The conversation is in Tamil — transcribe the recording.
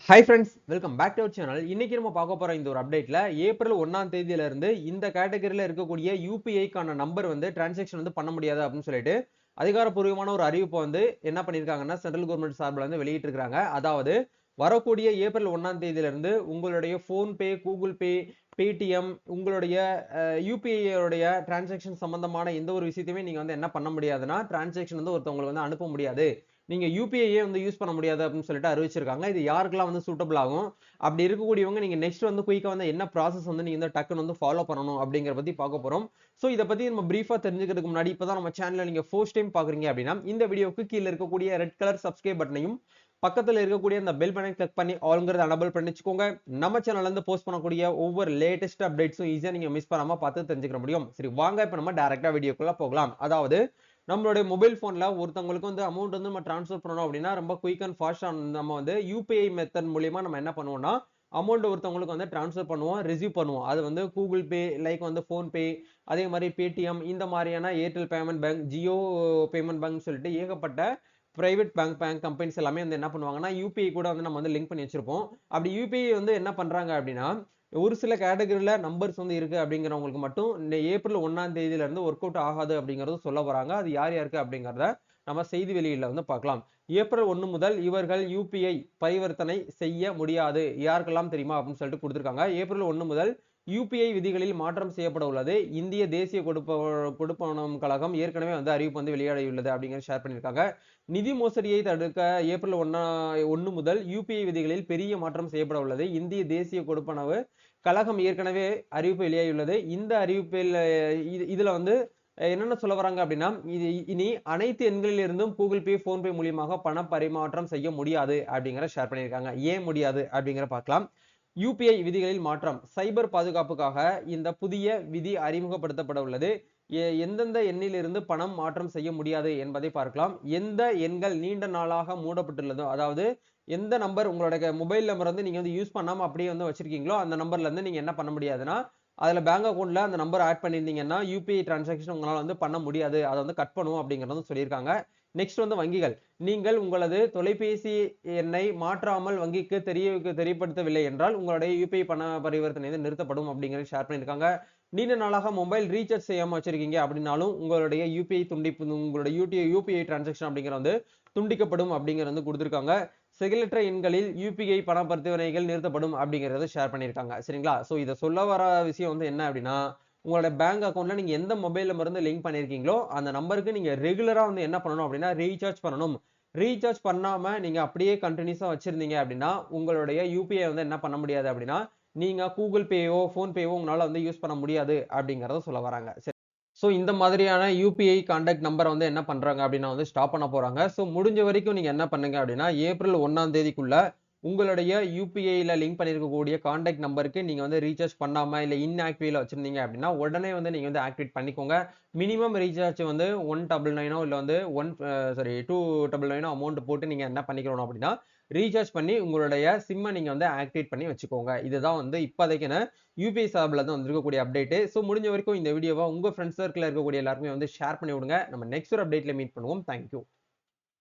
Hi friends, welcome back to our channel. இன்னைக்கு நம்ம பார்க்க போற இந்த ஒரு அப்டேட்ல ஏப்ரல் 1ஆம் தேதியில இருந்து இந்த கேட்டகரியில இருக்கக்கூடிய UPI-க்கான நம்பர் வந்து டிரான்சாக்ஷன் வந்து பண்ண முடியாது அப்படின்னு சொல்லிட்டு அதிகாரப்பூர்வமான ஒரு அறிவிப்பை வந்து என்ன பண்ணிருக்காங்கன்னா சென்ட்ரல் கவர்மெண்ட் சார்பில் வந்து வெளியிட்டு இருக்காங்க. அதாவது வரக்கூடிய ஏப்ரல் 1ஆம் தேதியில இருந்து உங்களுடைய போன்பே, கூகுள் பே, பேடிஎம், உங்களுடைய UPI-உடைய டிரான்சாக்ஷன் சம்பந்தமான எந்த ஒரு விஷயத்தையுமே நீங்க வந்து என்ன பண்ண முடியாதுன்னா டிரான்சாக்ஷன் வந்து ஒருத்தவங்களுக்கு வந்து அனுப்ப முடியாது. நீங்க யூபிஐயே வந்து யூஸ் பண்ண முடியாது அப்படின்னு சொல்லிட்டு அறிவிச்சிருக்காங்க. இது யாருக்கெல்லாம் வந்து சூட்டபிள் ஆகும்? அப்படி இருக்கக்கூடியவங்க நீங்க நெக்ஸ்ட் வந்து குயிக்கா வந்து என்ன ப்ராசஸ் வந்து நீங்க வந்து டக்குன்னு வந்து ஃபாலோ பண்ணணும் அப்படிங்கிற பத்தி பார்க்க போறோம். சோ இத பத்தி நம்ம பிரீஃபா தெரிஞ்சுக்கிறதுக்கு முன்னாடி இப்பதான் நம்ம சேனலை நீங்க ஃபர்ஸ்ட் டைம் பாக்குறீங்க அப்படின்னா இந்த வீடியோக்கு கீழ இருக்கக்கூடிய ரெட் கலர் சப்ஸ்கிரைப் பட்டனையும் பக்கத்துல இருக்கக்கூடிய இந்த பெல் பட்டனை கிளிக் பண்ணி ஆல்ங்கிறத எனேபிள் பண்ணி வச்சுக்கோங்க. நம்ம சேனல்ல இருந்து போஸ்ட் பண்ணக்கூடிய ஒவ்வொரு லேட்டஸ்ட் அப்டேட்ஸும் ஈஸியா நீங்க மிஸ் பண்ணாம பார்த்து தெரிஞ்சுக்க முடியும். சரி வாங்க இப்ப நம்ம டைரக்டா வீடியோக்குள்ள போகலாம். அதாவது நம்மளுடைய மொபைல் போன்ல ஒருத்தவங்களுக்கு வந்து அமௌண்ட் வந்து நம்ம ட்ரான்ஸ்ஃபர் பண்ணணும் அப்படின்னா ரொம்ப குயிக் அண்ட் ஃபாஸ்டா நம்ம வந்து யூபிஐ மெத்தட் மூலியமா நம்ம என்ன பண்ணுவோம்னா அமௌண்ட் ஒருத்தவங்களுக்கு வந்து ட்ரான்ஸ்ஃபர் பண்ணுவோம், ரிசீவ் பண்ணுவோம். அது வந்து கூகுள் பே, லைக் வந்து போன் பே, அதே மாதிரி பேடிஎம், இந்த மாதிரியான Airtel payment bank, Jio payment bank சொல்லிட்டு ஏகப்பட்ட பிரைவேட் பேங்க் கம்பெனிஸ் எல்லாமே வந்து என்ன பண்ணுவாங்கன்னா யூபிஐ கூட வந்து நம்ம வந்து லிங்க் பண்ணி வச்சிருப்போம். அப்படி யூபிஐ வந்து என்ன பண்றாங்க அப்படின்னா ஒரு சில கேட்டகரியில நம்பர்ஸ் வந்து இருக்கு அப்படிங்கிறவங்களுக்கு மட்டும் இந்த ஏப்ரல் 1ஆம் தேதியில இருந்து ஒர்க் அவுட் ஆகாது அப்படிங்கறது சொல்ல வராங்க. அது யார் யாருக்கு அப்படிங்கறத நம்ம செய்தி வெளியீடுல வந்து பார்க்கலாம். ஏப்ரல் 1 முதல் இவர்கள் யூபிஐ பரிவர்த்தனை செய்ய முடியாது. யாருக்கெல்லாம் தெரியுமா அப்படின்னு சொல்லிட்டு கொடுத்திருக்காங்க. ஏப்ரல் 1 முதல் யூபிஐ விதிகளில் மாற்றம் செய்யப்பட உள்ளது. இந்திய தேசிய கொடுப்பனம் கழகம் ஏற்கனவே வந்து அறிவிப்பு வந்து வெளியாகியுள்ளது அப்படிங்கிறத ஷேர் பண்ணியிருக்காங்க. நிதி மோசடியை தடுக்க ஏப்ரல் 1 முதல் யூபிஐ விதிகளில் பெரிய மாற்றம் செய்யப்பட உள்ளது. இந்திய தேசிய கொடுப்பனவு கழகம் ஏற்கனவே அறிவிப்பு வெளியாகியுள்ளது. இந்த அறிவிப்பில் இதுல வந்து என்னென்ன சொல்ல வராங்க அப்படின்னா இது இனி அனைத்து எண்களில் இருந்தும் கூகுள் பே, போன்பே மூலியமாக பண பரிமாற்றம் செய்ய முடியாது அப்படிங்கிற ஷேர் பண்ணியிருக்காங்க. ஏன் முடியாது அப்படிங்கிற பார்க்கலாம். யூபிஐ விதிகளில் மாற்றம். சைபர் பாதுகாப்புக்காக இந்த புதிய விதி அறிமுகப்படுத்தப்பட உள்ளது. எந்தெந்த எண்ணிலிருந்து பணம் மாற்றம் செய்ய முடியாது என்பதை பார்க்கலாம். எந்த எண்கள் நீண்ட நாளாக மூடப்பட்டுள்ளதோ, அதாவது எந்த நம்பர் உங்களோட மொபைல் நம்பர் வந்து நீங்க வந்து யூஸ் பண்ணாம அப்படியே வந்து வச்சிருக்கீங்களோ அந்த நம்பர்ல இருந்து நீங்க என்ன பண்ண முடியாதுன்னா அதுல பேங்க் அக்கௌண்ட்ல அந்த நம்பர் ஆட் பண்ணியிருந்தீங்கன்னா யூபிஐ டிரான்சாக்ஷன் உங்களால வந்து பண்ண முடியாது. அதை வந்து கட் பண்ணுவோம் அப்படிங்கறதும் சொல்லியிருக்காங்க. நெக்ஸ்ட் வந்து வங்கிகள். நீங்கள் உங்களது தொலைபேசி எண்ணை மாற்றாமல் வங்கிக்கு தெரியப்படுத்தவில்லை என்றால் உங்களுடைய யூபிஐ பண பரிவர்த்தனை வந்து நிறுத்தப்படும் அப்படிங்கறத ஷேர் பண்ணியிருக்காங்க. நீண்ட நாளாக மொபைல் ரீசார்ஜ் செய்யாம வச்சிருக்கீங்க அப்படின்னாலும் உங்களுடைய யூபிஐ துண்டிப்பு, உங்களுடைய யூபிஐ டிரான்சாக்ஷன் அப்படிங்கிற வந்து துண்டிக்கப்படும் அப்படிங்கிறது வந்து கொடுத்திருக்காங்க. செயலற்ற எண்களில் யூபிஐ பண பரிவர்த்தனைகள் நிறுத்தப்படும் அப்படிங்கறத ஷேர் பண்ணியிருக்காங்க. சரிங்களா? சோ இத சொல்ல வர விஷயம் வந்து என்ன அப்படின்னா உங்களோட பேங்க் அக்கௌண்ட்ல நீங்க எந்த மொபைல் நம்பர் இருந்து லிங்க் பண்ணிருக்கீங்களோ அந்த நம்பருக்கு நீங்க ரெகுலரா வந்து என்ன பண்ணணும் அப்படின்னா ரீசார்ஜ் பண்ணணும். ரீசார்ஜ் பண்ணாம நீங்க அப்படியே கண்டினியூஸா வச்சிருந்தீங்க அப்படின்னா உங்களுடைய யூபிஐ வந்து என்ன பண்ண முடியாது அப்படின்னா நீங்க கூகுள் பேயோ, போன் பேயோ உங்களால வந்து யூஸ் பண்ண முடியாது அப்படிங்கறத சொல்ல வராங்க. சோ இந்த மாதிரியான யூபிஐ கான்டாக்ட் நம்பரை வந்து என்ன பண்றாங்க அப்படின்னா வந்து ஸ்டாப் பண்ண போறாங்க. சோ முடிஞ்ச வரைக்கும் நீங்க என்ன பண்ணுங்க அப்படின்னா ஏப்ரல் 1ஆம் தேதிக்குள்ள உங்களுடைய யூபிஐல லிங்க் பண்ணிருக்கக்கூடிய கான்டாக்ட் நம்பருக்கு நீங்க வந்து ரீசார்ஜ் பண்ணாம இல்ல இன்ஆக்டிவ்ல வச்சிருந்தீங்க அப்படின்னா உடனே வந்து நீங்க வந்து ஆக்டிவேட் பண்ணிக்கோங்க. மினிமம் ரீசார்ஜ் வந்து 199 இல்ல வந்து 299 அமௌண்ட் போட்டு நீங்க என்ன பண்ணிக்கணும் அப்படின்னா ரீசார்ஜ் பண்ணி உங்களுடைய சிம்ம நீங்க வந்து ஆக்டிவேட் பண்ணி வச்சுக்கோங்க. இதுதான் வந்து இப்போதைக்கு யூபிஐ சார்பில் தான் வந்திருக்கக்கூடிய அப்டேட். ஸோ முடிஞ்ச வரைக்கும் இந்த வீடியோவை உங்க ஃப்ரெண்ட்ஸ் சர்க்கிளில் இருக்கக்கூடிய எல்லாருமே வந்து ஷேர் பண்ணி விடுங்க. நம்ம நெக்ஸ்ட் ஒரு அப்டேட்ல மீட் பண்ணுவோம். தேங்க்யூ.